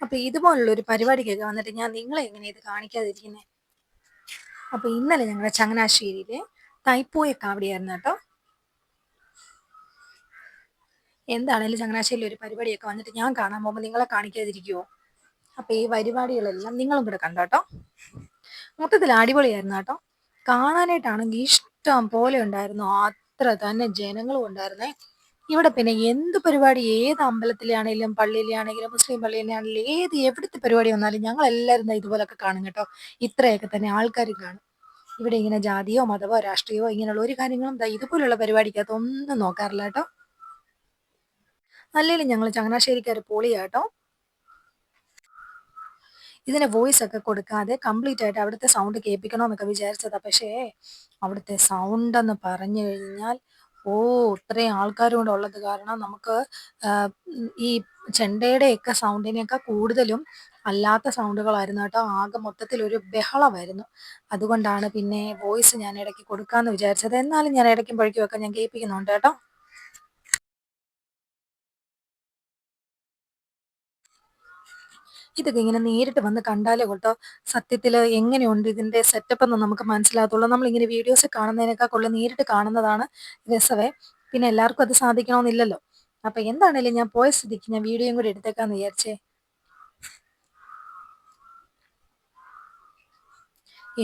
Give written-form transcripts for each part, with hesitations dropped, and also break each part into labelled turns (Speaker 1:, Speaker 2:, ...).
Speaker 1: അപ്പോൾ ഇതുപോലുള്ളൊരു പരിപാടിക്കൊക്കെ വന്നിട്ട് ഞാൻ നിങ്ങളെ എങ്ങനെ ഇത് കാണിക്കാതിരിക്കുന്നത്? അപ്പോൾ ഇന്നലെ ഞങ്ങളുടെ ചങ്ങനാശ്ശേരിയിലെ തൈപ്പൂയ കാവടിയായിരുന്നു കേട്ടോ. എന്താണേലും ചങ്ങനാശ്ശേരിയിൽ ഒരു പരിപാടിയൊക്കെ വന്നിട്ട് ഞാൻ കാണാൻ പോകുമ്പോൾ നിങ്ങളെ കാണിക്കാതിരിക്കുമോ? അപ്പോൾ ഈ പരിപാടികളെല്ലാം നിങ്ങളും കൂടെ കണ്ടോട്ടോ. മൊത്തത്തിൽ അടിപൊളിയായിരുന്നു കേട്ടോ. കാണാനായിട്ടാണെങ്കിൽ ഇഷ്ടം പോലെ ഉണ്ടായിരുന്നു. അത്ര തന്നെ ജനങ്ങളും ഉണ്ടായിരുന്നേ. ഇവിടെ പിന്നെ എന്ത് പരിപാടി, ഏത് അമ്പലത്തിലാണെങ്കിലും പള്ളിയിലാണെങ്കിലും മുസ്ലിം പള്ളിയിലാണെങ്കിലും എവിടുത്തെ പരിപാടി വന്നാലും ഞങ്ങൾ എല്ലാവരും ഇതുപോലൊക്കെ കാണും കേട്ടോ. ഇത്രയൊക്കെ തന്നെ ആൾക്കാരും കാണും. ഇവിടെ ഇങ്ങനെ ജാതിയോ മതമോ രാഷ്ട്രീയമോ ഇങ്ങനെയുള്ള ഒരു കാര്യങ്ങളും ഇതുപോലുള്ള പരിപാടിക്കകത്ത് ഒന്നും നോക്കാറില്ല കേട്ടോ. അല്ലെങ്കിലും ഞങ്ങൾ ചങ്ങനാശ്ശേരിക്കാർ പൊളിയാട്ടോ. ഇതിന് വോയിസ് ഒക്കെ കൊടുക്കാതെ കംപ്ലീറ്റ് ആയിട്ട് അവിടുത്തെ സൗണ്ട് കേൾപ്പിക്കണമെന്നൊക്കെ വിചാരിച്ചതാ. പക്ഷേ അവിടുത്തെ സൗണ്ട് എന്ന് പറഞ്ഞു കഴിഞ്ഞാൽ ഇത്രയും ആൾക്കാരും കൂടെ ഉള്ളത് കാരണം നമുക്ക് ഈ ചെണ്ടയുടെയൊക്കെ സൗണ്ടിനെയൊക്കെ കൂടുതലും അല്ലാത്ത സൗണ്ടുകളായിരുന്നു കേട്ടോ. ആകെ മൊത്തത്തിൽ ഒരു ബഹളമായിരുന്നു. അതുകൊണ്ടാണ് പിന്നെ വോയിസ് ഞാൻ ഇടയ്ക്ക് കൊടുക്കാമെന്ന് വിചാരിച്ചത്. എന്നാലും ഞാൻ ഇടയ്ക്കും പഴയ്ക്കുമൊക്കെ ഞാൻ കേൾപ്പിക്കുന്നുണ്ട് കേട്ടോ. ഇതൊക്കെ ഇങ്ങനെ നേരിട്ട് വന്ന് കണ്ടാലേ കേട്ടോ സത്യത്തിൽ എങ്ങനെയുണ്ട് ഇതിൻ്റെ സെറ്റപ്പ് എന്ന് നമുക്ക് മനസ്സിലാകത്തുള്ളൂ. നമ്മളിങ്ങനെ വീഡിയോസ് കാണുന്നതിനേക്കാൾ നേരിട്ട് കാണുന്നതാണ് രസവേ. പിന്നെ എല്ലാവർക്കും അത് സാധിക്കണമെന്നില്ലല്ലോ. അപ്പം എന്താണേലും ഞാൻ പോയ സ്ഥിതിക്ക് ഞാൻ വീഡിയോയും കൂടി എടുത്തേക്കാന്ന് വിചാരിച്ചേ.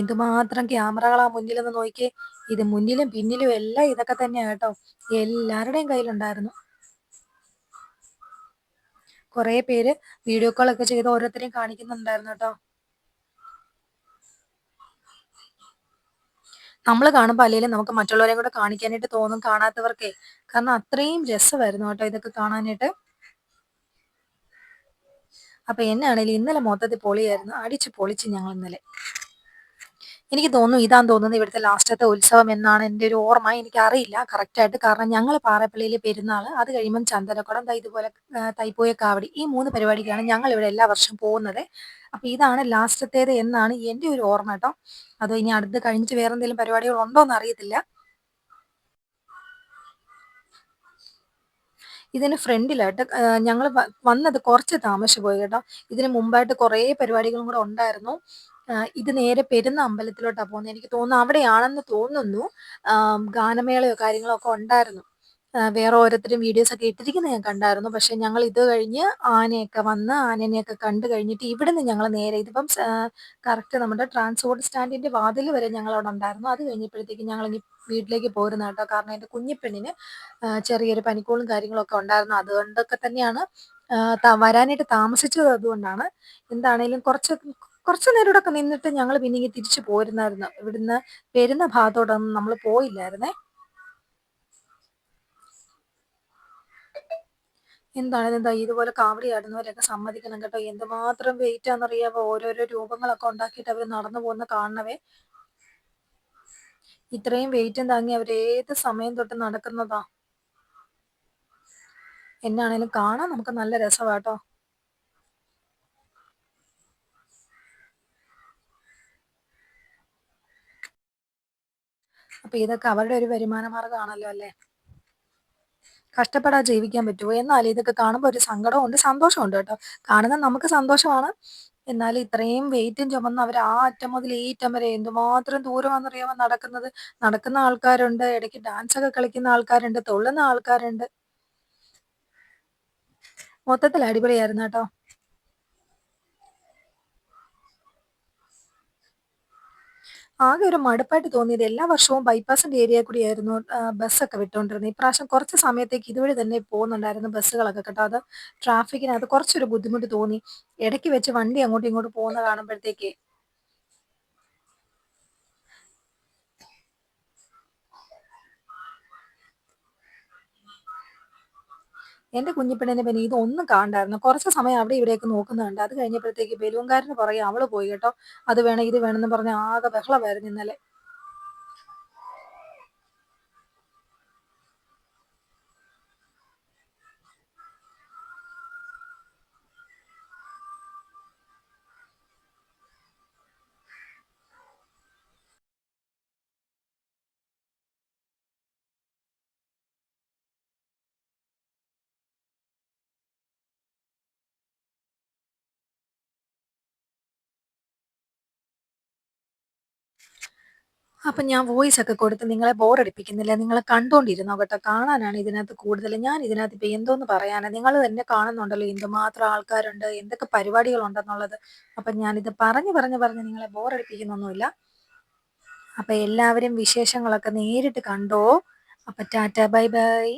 Speaker 1: എന്തുമാത്രം ക്യാമറകളാ മുന്നിലെന്ന് നോക്കിയേ. ഇത് മുന്നിലും പിന്നിലും എല്ലാം ഇതൊക്കെ തന്നെയാണ് കേട്ടോ. എല്ലാവരുടെയും കയ്യിലുണ്ടായിരുന്നു. കുറേ പേര് വീഡിയോ കോളൊക്കെ ചെയ്ത് ഓരോരുത്തരെയും കാണിക്കുന്നുണ്ടായിരുന്നു കേട്ടോ. നമ്മൾ കാണുമ്പോൾ അല്ലെങ്കിലും നമുക്ക് മറ്റുള്ളവരെയും കൂടെ കാണിക്കാനായിട്ട് തോന്നും കാണാത്തവർക്കേ. കാരണം അത്രയും രസമായിരുന്നു കേട്ടോ ഇതൊക്കെ കാണാനായിട്ട്. അപ്പൊ എന്നാണേലും ഇന്നലെ മൊത്തത്തിൽ പൊളിയായിരുന്നു. അടിച്ച് പൊളിച്ച് ഞങ്ങൾ ഇന്നലെ. എനിക്ക് തോന്നുന്നു ഇതാന്ന് തോന്നുന്നു ഇവിടുത്തെ ലാസ്റ്റത്തെ ഉത്സവം എന്നാണ് എൻ്റെ ഒരു ഓർമ്മ. എനിക്കറിയില്ല കറക്റ്റായിട്ട്. കാരണം ഞങ്ങൾ പാറപ്പള്ളിയിലെ പെരുന്നാൾ, അത് കഴിയുമ്പം ചന്ദനക്കുടം, ഇതുപോലെ തൈപ്പൂയ കാവടി, ഈ 3 പരിപാടിക്കാണ് ഞങ്ങൾ ഇവിടെ എല്ലാ വർഷവും പോകുന്നത്. അപ്പൊ ഇതാണ് ലാസ്റ്റത്തേത് എന്നാണ് എൻ്റെ ഒരു ഓർമ്മ കേട്ടോ. അതോ ഇനി അടുത്ത് കഴിഞ്ഞിട്ട് വേറെ എന്തെങ്കിലും പരിപാടികൾ ഉണ്ടോ എന്ന് അറിയത്തില്ല. ഇതിന് ഫ്രണ്ടിലായിട്ട് ഞങ്ങൾ വന്നത് കുറച്ച് താമസിച്ചു പോയി കേട്ടോ. ഇതിന് മുമ്പായിട്ട് കുറേ പരിപാടികളും കൂടെ ഉണ്ടായിരുന്നു. ഇത് നേരെ പെരുന്ന അമ്പലത്തിലോട്ടാണ് പോകുന്നത്. എനിക്ക് തോന്നുന്നു അവിടെയാണെന്ന് തോന്നുന്നു. ഗാനമേളയോ കാര്യങ്ങളോ ഒക്കെ ഉണ്ടായിരുന്നു. വേറെ ഓരോരുത്തരും വീഡിയോസൊക്കെ ഇട്ടിരിക്കുന്നത് ഞാൻ കണ്ടായിരുന്നു. പക്ഷേ ഞങ്ങൾ ഇത് കഴിഞ്ഞ് ആനയൊക്കെ വന്ന് ആനേനെയൊക്കെ കണ്ടു കഴിഞ്ഞിട്ട് ഇവിടുന്ന് ഞങ്ങൾ നേരെ ഇതിപ്പം കറക്റ്റ് നമ്മുടെ ട്രാൻസ്പോർട്ട് സ്റ്റാൻഡിൻ്റെ വാതിൽ വരെ ഞങ്ങളവിടെ ഉണ്ടായിരുന്നു. അത് കഴിഞ്ഞപ്പോഴത്തേക്കും ഞങ്ങളിനി വീട്ടിലേക്ക് പോരുന്ന കേട്ടോ. കാരണം എൻ്റെ കുഞ്ഞിപ്പെണ്ണിന് ചെറിയൊരു പനിക്കോളും കാര്യങ്ങളൊക്കെ ഉണ്ടായിരുന്നു. അതുകൊണ്ടൊക്കെ തന്നെയാണ് വരാനായിട്ട് താമസിച്ചത്. അതുകൊണ്ടാണ്. എന്താണേലും കുറച്ച് നേരം ഇവിടെയൊക്കെ നിന്നിട്ട് ഞങ്ങൾ പിന്നെ ഇങ്ങ് തിരിച്ചു പോരുന്നായിരുന്നു. ഇവിടുന്ന് വരുന്ന ഭാഗത്തോട്ടൊന്നും നമ്മൾ പോയില്ലായിരുന്നേ. എന്താണേലും ഇതുപോലെ കാവടി ആടുന്നവരൊക്കെ സമ്മതിക്കണം കേട്ടോ. എന്തുമാത്രം വെയിറ്റാന്നറിയാമോ? ഓരോരോ രൂപങ്ങളൊക്കെ ഉണ്ടാക്കിയിട്ട് അവർ നടന്നു പോകുന്ന കാണണവേ. ഇത്രയും വെയിറ്റും താങ്ങി അവർ ഏത് സമയം തൊട്ട് നടക്കുന്നതാ. എന്നാണേലും കാണാൻ നമുക്ക് നല്ല രസമാട്ടോ. അപ്പൊ ഇതൊക്കെ അവരുടെ ഒരു വരുമാന മാർഗ്ഗമാണല്ലോ അല്ലേ. കഷ്ടപ്പെടാതെ ജീവിക്കാൻ പറ്റുമോ? എന്നാലും ഇതൊക്കെ കാണുമ്പോൾ ഒരു സങ്കടമുണ്ട്, സന്തോഷമുണ്ട് കേട്ടോ. കാണുന്നത് നമുക്ക് സന്തോഷമാണ്. എന്നാലും ഇത്രയും വെയിറ്റും ചുമന്ന് അവർ ആ അറ്റം മുതൽ ഈ അറ്റം വരെ എന്തുമാത്രം ദൂരമാണെന്നറിയാമോ നടക്കുന്നത്. നടക്കുന്ന ആൾക്കാരുണ്ട്, ഇടയ്ക്ക് ഡാൻസൊക്കെ കളിക്കുന്ന ആൾക്കാരുണ്ട്, തുള്ളുന്ന ആൾക്കാരുണ്ട്. മൊത്തത്തിൽ അടിപൊളിയായിരുന്നു കേട്ടോ. ആകെ ഒരു മടുപ്പായിട്ട് തോന്നിയത് എല്ലാ വർഷവും ബൈപ്പാസിന്റെ ഏരിയ കൂടിയായിരുന്നു ബസ്സൊക്കെ വിട്ടുകൊണ്ടിരുന്നത്. ഇപ്രാവശ്യം കുറച്ച് സമയത്തേക്ക് ഇതുവഴി തന്നെ പോകുന്നുണ്ടായിരുന്നു ബസ്സുകളൊക്കെ കേട്ടോ. അത് ട്രാഫിക്കിനകത്ത് കുറച്ചൊരു ബുദ്ധിമുട്ട് തോന്നി. ഇടയ്ക്ക് വെച്ച് വണ്ടി അങ്ങോട്ടും ഇങ്ങോട്ടും പോകുന്ന കാണുമ്പോഴത്തേക്ക് എന്റെ കുഞ്ഞിപ്പെണ്ണിന്റെ പിന്നെ ഇതൊന്നും കാണണ്ടായിരുന്നു. കുറച്ച് സമയം അവിടെ ഇവിടെയൊക്കെ നോക്കുന്നത് കണ്ട്. അത് കഴിഞ്ഞപ്പോഴത്തേക്ക് ബലൂൺകാരന് പുറകെ അവള് പോയി കേട്ടോ. അത് വേണം ഇത് വേണമെന്ന് പറഞ്ഞ് ആകെ ബഹളമായിരുന്നു ഇന്നലെ. അപ്പൊ ഞാൻ വോയിസ് ഒക്കെ കൊടുത്ത് നിങ്ങളെ ബോറടിപ്പിക്കുന്നില്ല. നിങ്ങളെ കണ്ടോണ്ടിരുന്നോ കേട്ടോ. കാണാനാണ് ഇതിനകത്ത് കൂടുതൽ. ഞാൻ ഇതിനകത്ത് ഇപ്പൊ എന്തോന്ന് പറയാനാ. നിങ്ങൾ തന്നെ കാണുന്നുണ്ടല്ലോ എന്തുമാത്രം ആൾക്കാരുണ്ട്, എന്തൊക്കെ പരിപാടികളുണ്ടെന്നുള്ളത്. അപ്പൊ ഞാനിത് പറഞ്ഞ് നിങ്ങളെ ബോറടിപ്പിക്കുന്നൊന്നുമില്ല. അപ്പൊ എല്ലാവരും വിശേഷങ്ങളൊക്കെ നേരിട്ട് കണ്ടോ. അപ്പൊ ടാറ്റ ബൈ ബൈ.